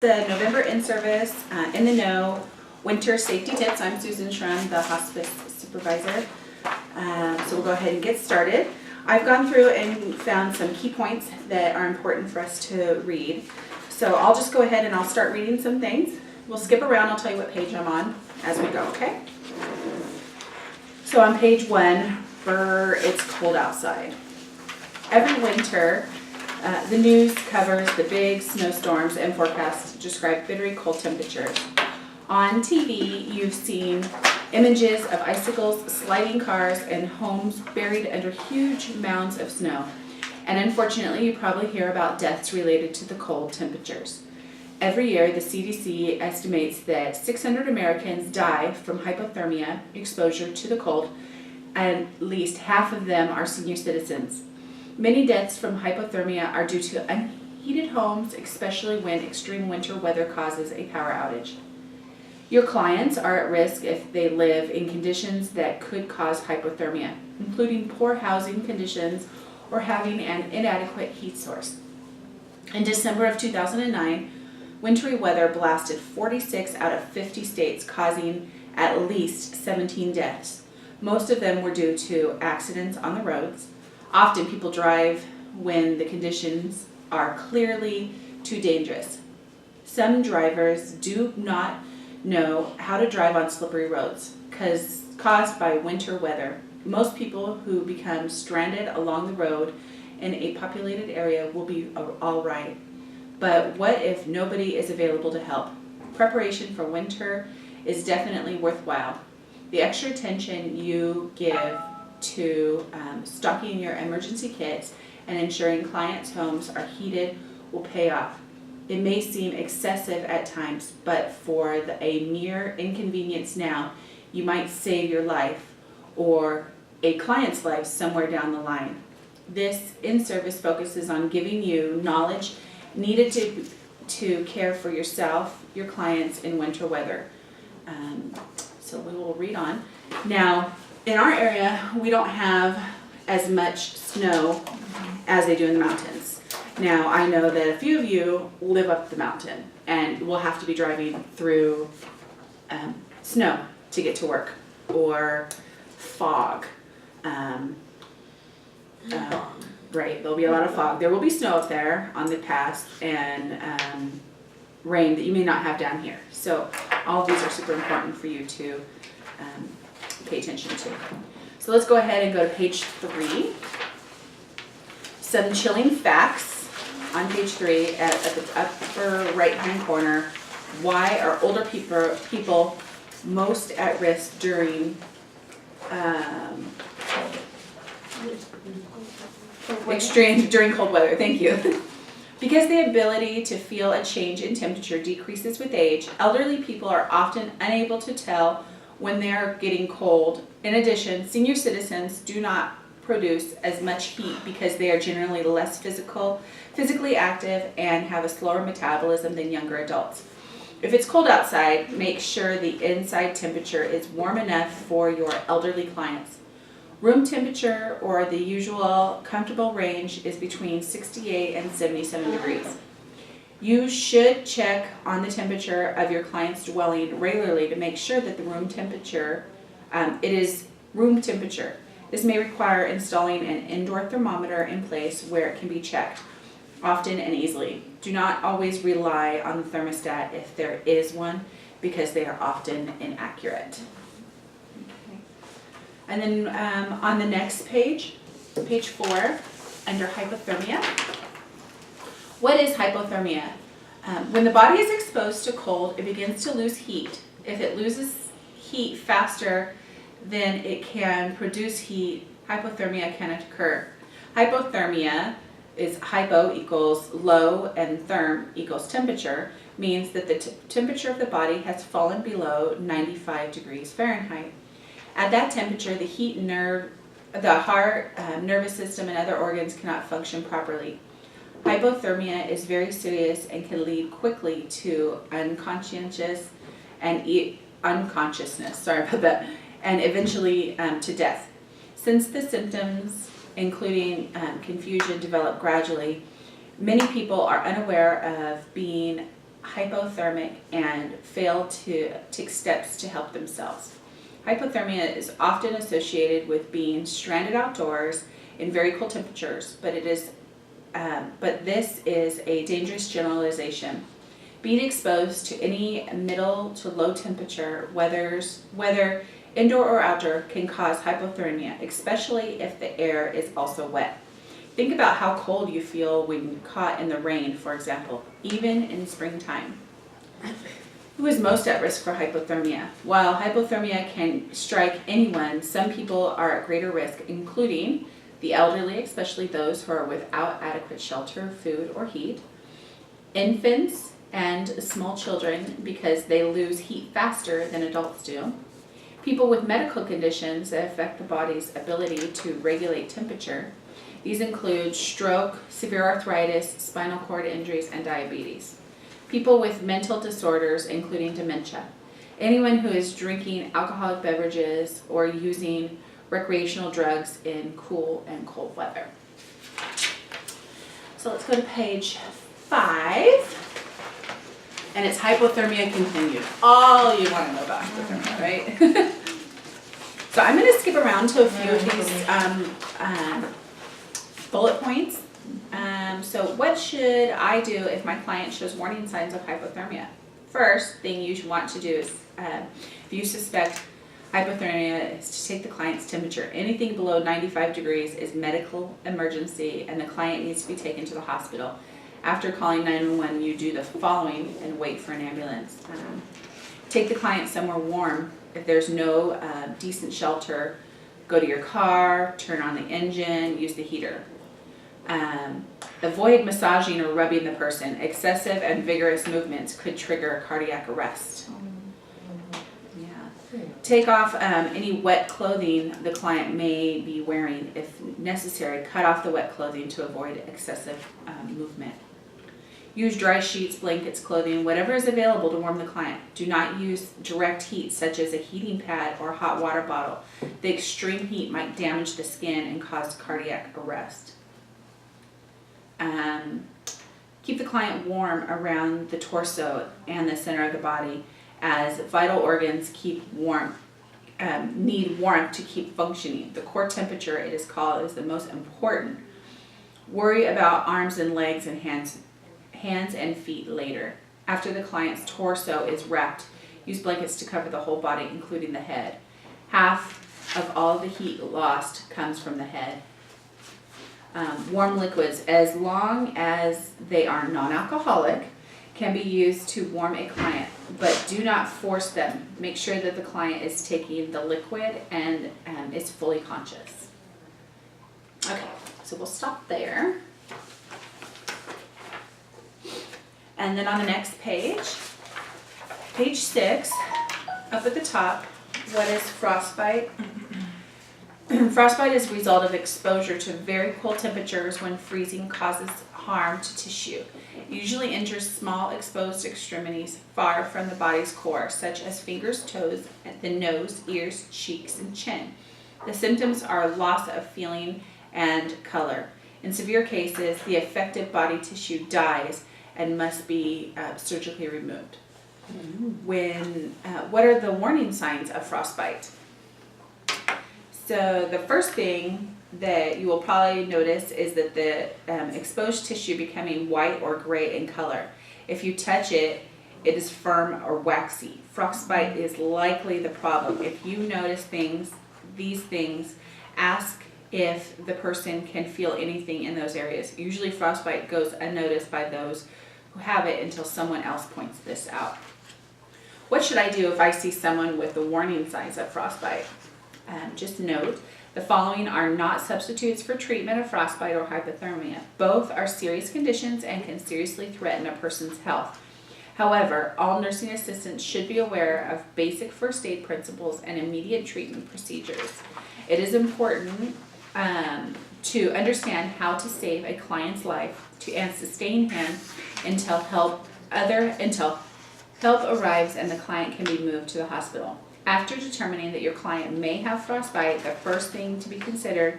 The November in-service, in the know, winter safety tips. I'm Susan Schrum, the hospice supervisor. So we'll go ahead and get started. I've gone through and found some key points that are important for us to read. So I'll just go ahead and I'll start reading some things. We'll skip around, I'll tell you what page I'm on as we go, okay? So on page 1, it's cold outside. Every winter, the news covers the big snowstorms and forecasts describe bitterly cold temperatures. On TV, you've seen images of icicles, sliding cars, and homes buried under huge mounds of snow. And unfortunately, you probably hear about deaths related to the cold temperatures. Every year, the CDC estimates that 600 Americans die from hypothermia exposure to the cold, and at least half of them are senior citizens. Many deaths from hypothermia are due to unheated homes, especially when extreme winter weather causes a power outage. Your clients are at risk if they live in conditions that could cause hypothermia, including poor housing conditions or having an inadequate heat source. In December of 2009, wintry weather blasted 46 out of 50 states, causing at least 17 deaths. Most of them were due to accidents on the roads. Often people drive when the conditions are clearly too dangerous. Some drivers do not know how to drive on slippery roads caused by winter weather. Most people who become stranded along the road in a populated area will be all right. But what if nobody is available to help? Preparation for winter is definitely worthwhile. The extra attention you give to stocking your emergency kits and ensuring clients' homes are heated will pay off. It may seem excessive at times, but for a mere inconvenience now, you might save your life or a client's life somewhere down the line. This in-service focuses on giving you knowledge needed to care for yourself, your clients in winter weather. So we will read on. Now, in our area, we don't have as much snow as they do in the mountains. Now, I know that a few of you live up the mountain and will have to be driving through snow to get to work, or fog. Right, there'll be a lot of fog. There will be snow up there on the pass and rain that you may not have down here. So all of these are super important for you to pay attention to. So let's go ahead and go to page 3. Some chilling facts on page 3 at the upper right-hand corner. Why are older people most at risk during during cold weather? Thank you. Because the ability to feel a change in temperature decreases with age, elderly people are often unable to tell when they are getting cold. In addition, senior citizens do not produce as much heat because they are generally less physically active and have a slower metabolism than younger adults. If it's cold outside, make sure the inside temperature is warm enough for your elderly clients. Room temperature, or the usual comfortable range, is between 68 and 77 degrees. You should check on the temperature of your client's dwelling regularly to make sure that the room temperature, it is room temperature. This may require installing an indoor thermometer in place where it can be checked often and easily. Do not always rely on the thermostat if there is one, because they are often inaccurate. And then on the next page, page 4, under hypothermia. What is hypothermia? When the body is exposed to cold, it begins to lose heat. If it loses heat faster than it can produce heat, hypothermia can occur. Hypothermia is hypo equals low and therm equals temperature, means that the temperature of the body has fallen below 95 degrees Fahrenheit. At that temperature, the heart, nervous system, and other organs cannot function properly. Hypothermia is very serious and can lead quickly to unconsciousness, and eventually to death. Since the symptoms, including confusion, develop gradually, many people are unaware of being hypothermic and fail to take steps to help themselves. Hypothermia is often associated with being stranded outdoors in very cold temperatures, but this is a dangerous generalization. Being exposed to any middle to low temperature, whether indoor or outdoor, can cause hypothermia, especially if the air is also wet. Think about how cold you feel when caught in the rain, for example, even in springtime. Who is most at risk for hypothermia? While hypothermia can strike anyone, some people are at greater risk, including the elderly, especially those who are without adequate shelter, food, or heat, infants and small children because they lose heat faster than adults do, people with medical conditions that affect the body's ability to regulate temperature. These include stroke, severe arthritis, spinal cord injuries, and diabetes. People with mental disorders, including dementia. Anyone who is drinking alcoholic beverages or using recreational drugs in cool and cold weather. So let's go to page 5. And it's hypothermia continued. All you want to know about hypothermia, right? So I'm going to skip around to a few of these bullet points. So what should I do if my client shows warning signs of hypothermia? First thing you should want to do is, if you suspect hypothermia, is to take the client's temperature. Anything below 95 degrees is medical emergency and the client needs to be taken to the hospital. After calling 911, you do the following and wait for an ambulance. Take the client somewhere warm. If there's no decent shelter, go to your car, turn on the engine, use the heater. Avoid massaging or rubbing the person. Excessive and vigorous movements could trigger cardiac arrest. Yeah. Take off any wet clothing the client may be wearing. If necessary, cut off the wet clothing to avoid excessive movement. Use dry sheets, blankets, clothing, whatever is available to warm the client. Do not use direct heat, such as a heating pad or hot water bottle. The extreme heat might damage the skin and cause cardiac arrest. Keep the client warm around the torso and the center of the body, as vital organs need warmth to keep functioning. The core temperature, it is called, is the most important. Worry about arms and legs and hands and feet later. After the client's torso is wrapped, use blankets to cover the whole body, including the head. Half of all the heat lost comes from the head. Warm liquids, as long as they are non-alcoholic, can be used to warm a client, but do not force them. Make sure that the client is taking the liquid and is fully conscious. Okay, so we'll stop there. And then on the next page, page 6, up at the top, what is frostbite? Frostbite is a result of exposure to very cold temperatures when freezing causes harm to tissue. It usually injures small exposed extremities far from the body's core, such as fingers, toes, the nose, ears, cheeks, and chin. The symptoms are loss of feeling and color. In severe cases, the affected body tissue dies and must be surgically removed. What are the warning signs of frostbite? So the first thing that you will probably notice is that the exposed tissue becoming white or gray in color. If you touch it, it is firm or waxy. Frostbite is likely the problem. If you notice these things, ask if the person can feel anything in those areas. Usually frostbite goes unnoticed by those who have it until someone else points this out. What should I do if I see someone with the warning signs of frostbite? Just note, the following are not substitutes for treatment of frostbite or hypothermia. Both are serious conditions and can seriously threaten a person's health. However, all nursing assistants should be aware of basic first aid principles and immediate treatment procedures. It is important to understand how to save a client's life and sustain him until help arrives and the client can be moved to the hospital. After determining that your client may have frostbite, the first thing to be considered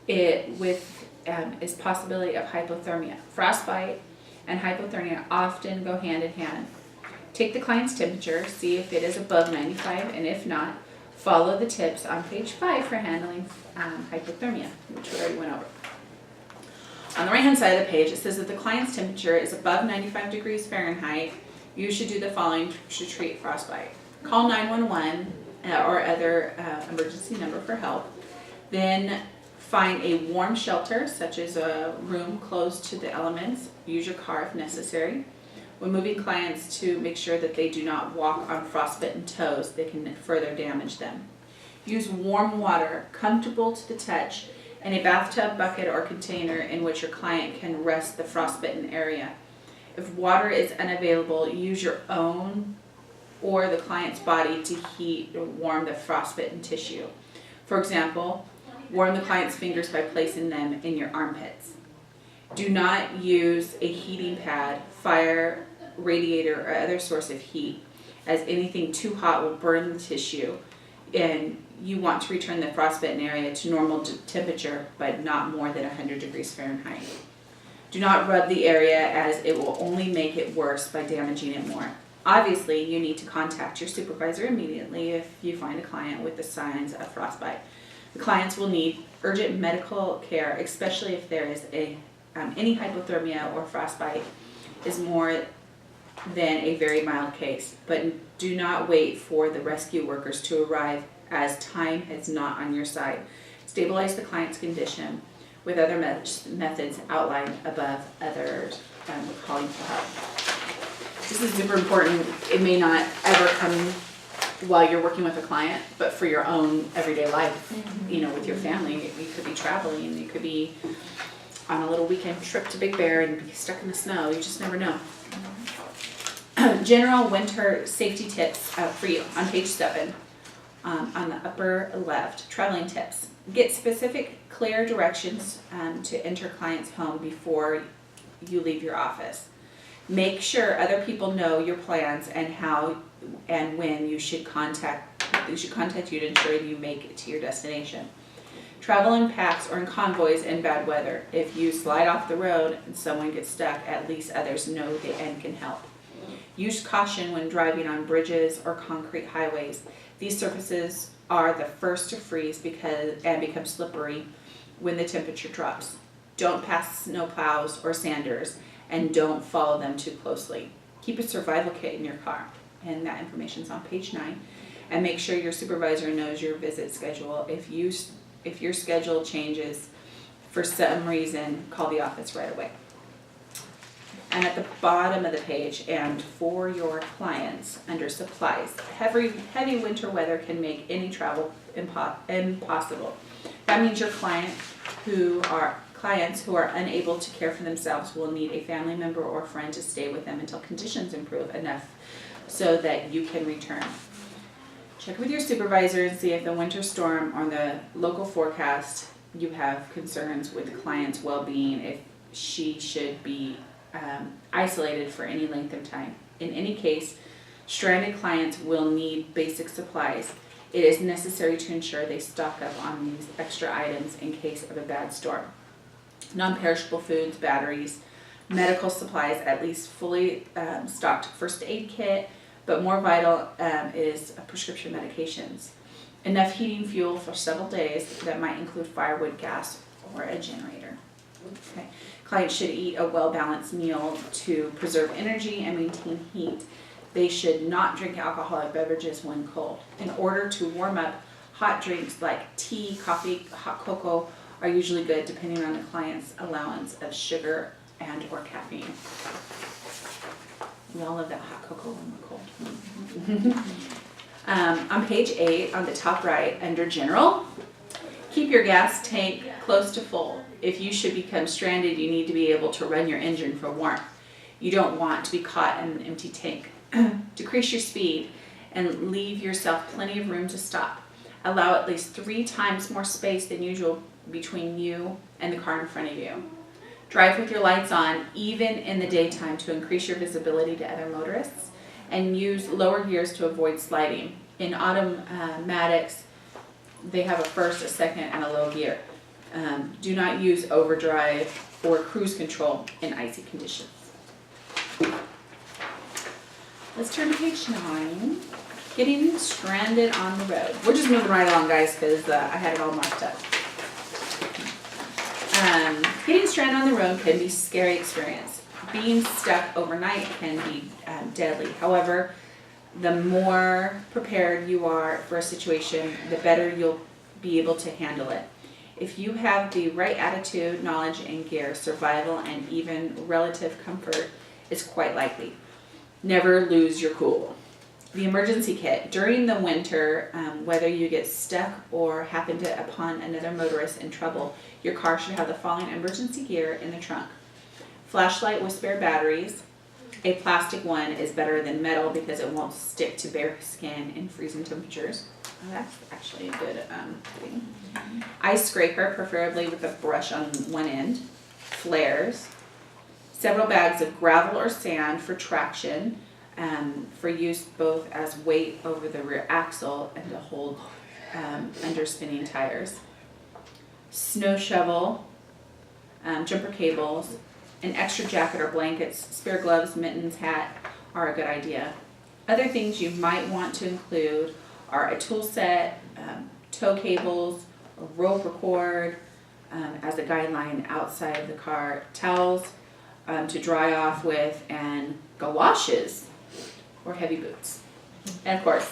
is possibility of hypothermia. Frostbite and hypothermia often go hand in hand. Take the client's temperature, see if it is above 95, and if not, follow the tips on page 5 for handling hypothermia, which we already went over. On the right-hand side of the page, it says if the client's temperature is above 95 degrees Fahrenheit, you should do the following to treat frostbite. Call 911 or other emergency number for help. Then find a warm shelter, such as a room closed to the elements. Use your car if necessary. When moving clients, to make sure that they do not walk on frostbitten toes, they can further damage them. Use warm water, comfortable to the touch, in a bathtub, bucket, or container in which your client can rest the frostbitten area. If water is unavailable, use your own or the client's body to heat or warm the frostbitten tissue. For example, warm the client's fingers by placing them in your armpits. Do not use a heating pad, fire, radiator, or other source of heat, as anything too hot will burn the tissue, and you want to return the frostbitten area to normal temperature, but not more than 100 degrees Fahrenheit. Do not rub the area, as it will only make it worse by damaging it more. Obviously, you need to contact your supervisor immediately if you find a client with the signs of frostbite. The clients will need urgent medical care, especially if there is any hypothermia or frostbite is more than a very mild case. But do not wait for the rescue workers to arrive, as time is not on your side. Stabilize the client's condition with other methods outlined above, others calling for help. This is super important. It may not ever come while you're working with a client, but for your own everyday life, with your family. You could be traveling, you could be on a little weekend trip to Big Bear and be stuck in the snow. You just never know. General winter safety tips for you on page 7. On the upper left, traveling tips. Get specific, clear directions to enter client's home before you leave your office. Make sure other people know your plans and how and when you should contact you to ensure you make it to your destination. Travel in packs or in convoys in bad weather. If you slide off the road and someone gets stuck, at least others know and can help. Use caution when driving on bridges or concrete highways. These surfaces are the first to freeze and become slippery when the temperature drops. Don't pass snow plows or sanders, and don't follow them too closely. Keep a survival kit in your car, and that information is on page 9. And make sure your supervisor knows your visit schedule. If your schedule changes for some reason, call the office right away. And at the bottom of the page, and for your clients, under supplies, heavy winter weather can make any travel impossible. That means your clients who are unable to care for themselves will need a family member or friend to stay with them until conditions improve enough so that you can return. Check with your supervisor and see if the winter storm or the local forecast you have concerns with the client's well-being, if she should be isolated for any length of time. In any case, stranded clients will need basic supplies. It is necessary to ensure they stock up on these extra items in case of a bad storm. Non-perishable foods, batteries, medical supplies, at least fully stocked first aid kit, but more vital is prescription medications. Enough heating fuel for several days that might include firewood, gas, or a generator. Okay. Clients should eat a well-balanced meal to preserve energy and maintain heat. They should not drink alcoholic beverages when cold. In order to warm up, hot drinks like tea, coffee, hot cocoa are usually good depending on the client's allowance of sugar and or caffeine. We all love that hot cocoa when we're cold. On page 8, on the top right, under General, keep your gas tank close to full. If you should become stranded, you need to be able to run your engine for warmth. You don't want to be caught in an empty tank. Decrease your speed and leave yourself plenty of room to stop. Allow at least 3 times more space than usual between you and the car in front of you. Drive with your lights on, even in the daytime, to increase your visibility to other motorists, and use lower gears to avoid sliding. In automatics, they have a first, a second, and a low gear. Do not use overdrive or cruise control in icy conditions. Let's turn to page 9. Getting stranded on the road. We're just moving right along, guys, because I had it all marked up. Getting stranded on the road can be a scary experience. Being stuck overnight can be deadly. However, the more prepared you are for a situation, the better you'll be able to handle it. If you have the right attitude, knowledge, and gear, survival and even relative comfort is quite likely. Never lose your cool. The emergency kit. During the winter, whether you get stuck or happen to upon another motorist in trouble, your car should have the following emergency gear in the trunk. Flashlight with spare batteries. A plastic one is better than metal because it won't stick to bare skin in freezing temperatures. Oh, that's actually a good thing. Ice scraper, preferably with a brush on one end. Flares. Several bags of gravel or sand for traction, for use both as weight over the rear axle and to hold under spinning tires. Snow shovel, jumper cables, an extra jacket or blankets, spare gloves, mittens, hat are a good idea. Other things you might want to include are a tool set, tow cables, a rope or cord as a guideline outside of the car, towels to dry off with, and galoshes or heavy boots. And of course,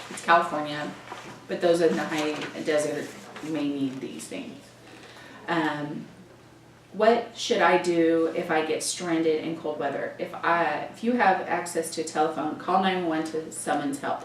it's California, but those in the high desert may need these things. What should I do if I get stranded in cold weather? If you have access to a telephone, call 911 to summons help.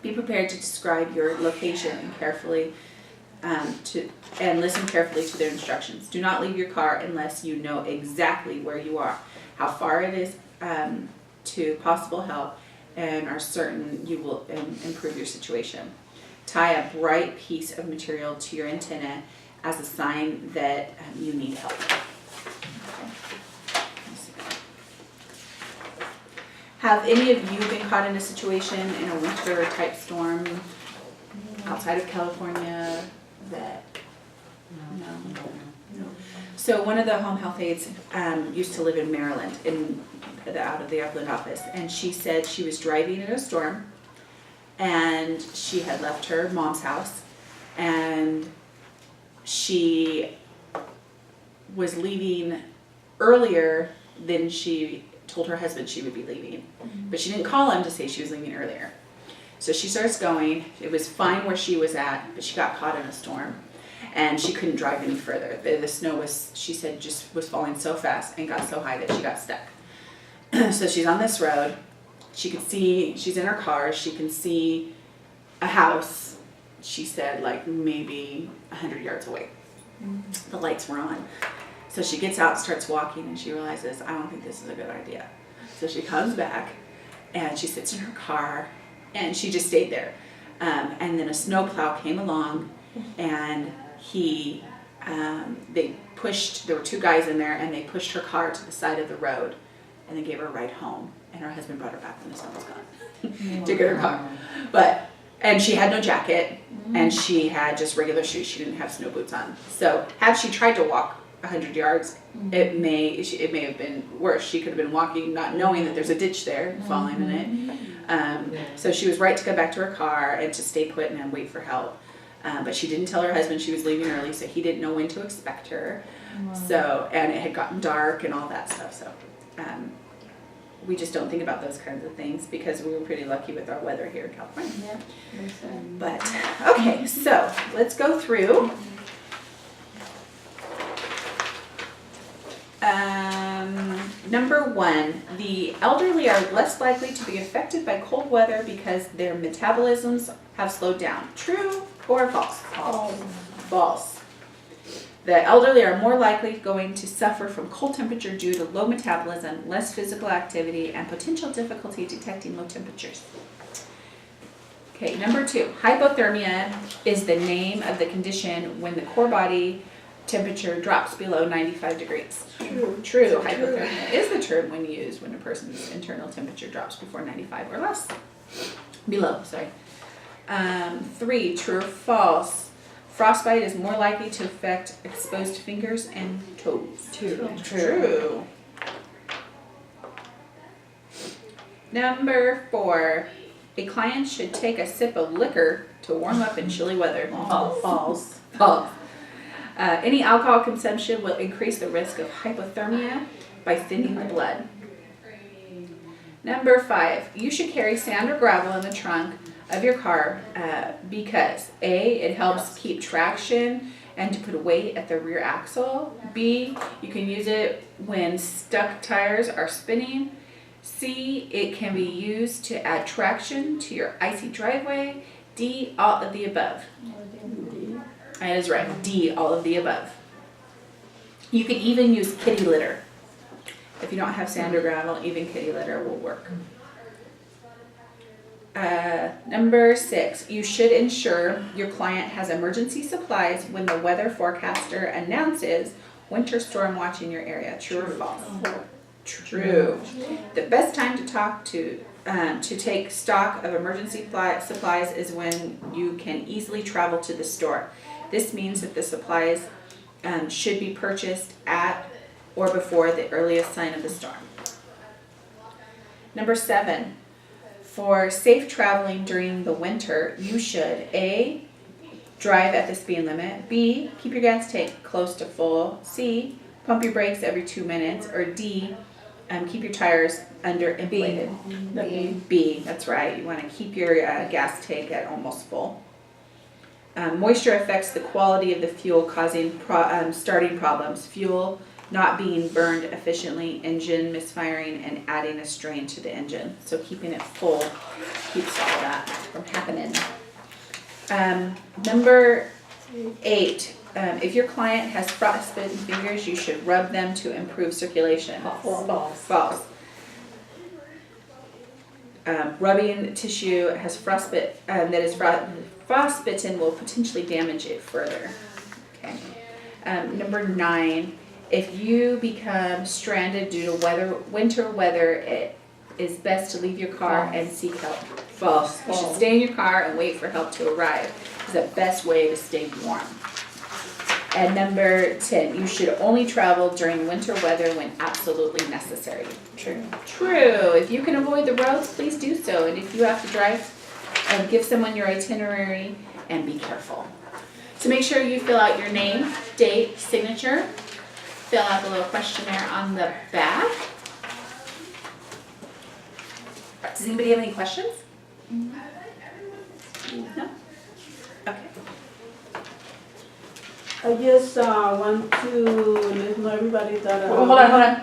Be prepared to describe your location and carefully and listen carefully to their instructions. Do not leave your car unless you know exactly where you are, how far it is to possible help, and are certain you will improve your situation. Tie a bright piece of material to your antenna as a sign that you need help. Have any of you been caught in a situation in a winter type storm outside of California that? No. So one of the home health aides used to live in Maryland, out of the Upland office, and she said she was driving in a storm, and she had left her mom's house, and she was leaving earlier than she told her husband she would be leaving, but she didn't call him to say she was leaving earlier. So she starts going. It was fine where she was at, but she got caught in a storm, and she couldn't drive any further. The snow was, she said, just was falling so fast and got so high that she got stuck. So she's on this road. She could see, she's in her car, she can see a house, she said, like maybe 100 yards away. The lights were on. So she gets out, starts walking, and she realizes, I don't think this is a good idea. So she comes back, and she sits in her car, and she just stayed there. And then a snowplow came along, and they pushed, there were two guys in there, and they pushed her car to the side of the road, and they gave her a ride home. And her husband brought her back when the snow was gone to get her car. And she had no jacket, and she had just regular shoes. She didn't have snow boots on. So had she tried to walk 100 yards, it may have been worse. She could have been walking not knowing that there's a ditch there, falling in it. So she was right to go back to her car and to stay put and wait for help. But she didn't tell her husband she was leaving early, so he didn't know when to expect her. So, and it had gotten dark and all that stuff. So we just don't think about those kinds of things because we were pretty lucky with our weather here in California. Yeah. But, okay, so let's go through. Number 1, the elderly are less likely to be affected by cold weather because their metabolisms have slowed down. True or false? False. The elderly are more likely going to suffer from cold temperature due to low metabolism, less physical activity, and potential difficulty detecting low temperatures. Okay, number 2, hypothermia is the name of the condition when the core body temperature drops below 95 degrees. True. Hypothermia is the term when used when a person's internal temperature drops before 95 or less. Below, sorry. 3, true or false? Frostbite is more likely to affect exposed fingers and toes. True. Number 4, a client should take a sip of liquor to warm up in chilly weather. False. False. Any alcohol consumption will increase the risk of hypothermia by thinning the blood. Number 5, you should carry sand or gravel in the trunk of your car because A, it helps keep traction and to put weight at the rear axle. B, you can use it when stuck tires are spinning. C, it can be used to add traction to your icy driveway. D, all of the above. That is right. D, all of the above. You can even use kitty litter. If you don't have sand or gravel, even kitty litter will work. Number 6, you should ensure your client has emergency supplies when the weather forecaster announces winter storm watch in your area. True or false? True. The best time to talk to take stock of emergency supplies is when you can easily travel to the store. This means that the supplies should be purchased at or before the earliest sign of the storm. Number 7, for safe traveling during the winter, you should A, drive at the speed limit, B, keep your gas tank close to full, C, pump your brakes every 2 minutes, or D, keep your tires under inflated. B, that's right. You want to keep your gas tank at almost full. Moisture affects the quality of the fuel, causing starting problems. Fuel not being burned efficiently, engine misfiring, and adding a strain to the engine. So keeping it full keeps all that from happening. Number 8, if your client has frostbitten fingers, you should rub them to improve circulation. False. Rubbing tissue has frostbitten will potentially damage it further. Okay. Number 9, if you become stranded due to winter weather, it is best to leave your car and seek help. False. You should stay in your car and wait for help to arrive. It's the best way to stay warm. And number 10, you should only travel during winter weather when absolutely necessary. True. If you can avoid the roads, please do so. And if you have to drive, give someone your itinerary and be careful. So make sure you fill out your name, date, signature. Fill out the little questionnaire on the back. Does anybody have any questions? No? Okay. I just want to let know everybody that. Hold on.